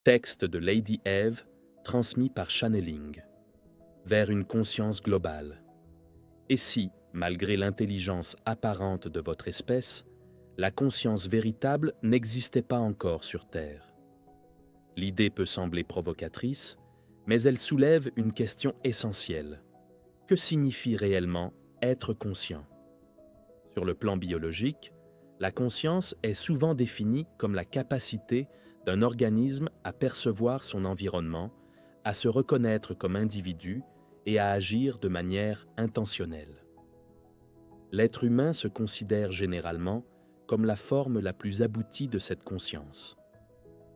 Texte de Lady Eve, transmis par Channeling. Vers une conscience globale. Et si, malgré l'intelligence apparente de votre espèce, la conscience véritable n'existait pas encore sur Terre? L'idée peut sembler provocatrice, mais elle soulève une question essentielle. Que signifie réellement être conscient? Sur le plan biologique, la conscience est souvent définie comme la capacité d'un organisme à percevoir son environnement, à se reconnaître comme individu et à agir de manière intentionnelle. L'être humain se considère généralement comme la forme la plus aboutie de cette conscience.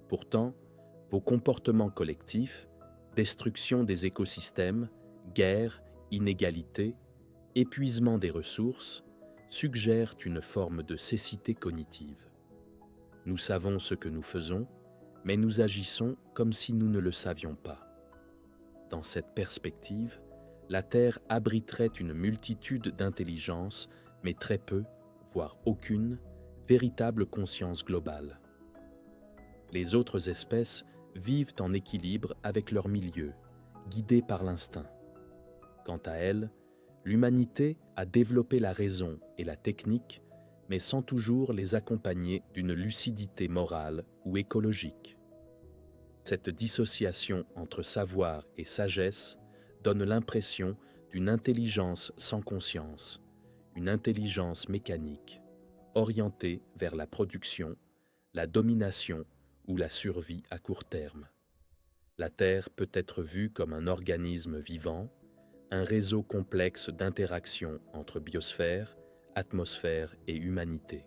Pourtant, vos comportements collectifs, destruction des écosystèmes, guerres, inégalités, épuisement des ressources, suggèrent une forme de cécité cognitive. Nous savons ce que nous faisons, mais nous agissons comme si nous ne le savions pas. Dans cette perspective, la Terre abriterait une multitude d'intelligences, mais très peu, voire aucune, véritable conscience globale. Les autres espèces vivent en équilibre avec leur milieu, guidées par l'instinct. Quant à elles, l'humanité a développé la raison et la technique, mais sans toujours les accompagner d'une lucidité morale ou écologique. Cette dissociation entre savoir et sagesse donne l'impression d'une intelligence sans conscience, une intelligence mécanique, orientée vers la production, la domination ou la survie à court terme. La Terre peut être vue comme un organisme vivant, un réseau complexe d'interactions entre biosphère, atmosphère et humanité.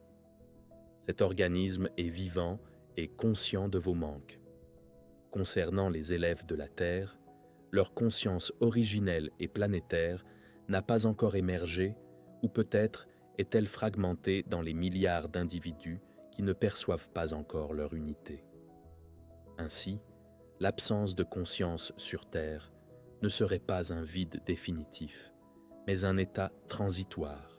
Cet organisme est vivant et conscient de vos manques. Concernant les élèves de la Terre, leur conscience originelle et planétaire n'a pas encore émergé, ou peut-être est-elle fragmentée dans les milliards d'individus qui ne perçoivent pas encore leur unité. Ainsi, l'absence de conscience sur Terre ne serait pas un vide définitif, mais un état transitoire,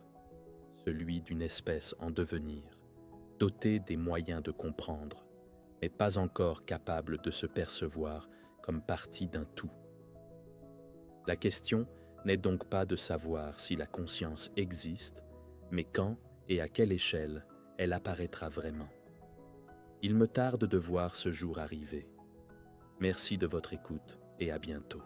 celui d'une espèce en devenir, dotée des moyens de comprendre, mais pas encore capable de se percevoir comme partie d'un tout. La question n'est donc pas de savoir si la conscience existe, mais quand et à quelle échelle elle apparaîtra vraiment. Il me tarde de voir ce jour arriver. Merci de votre écoute et à bientôt.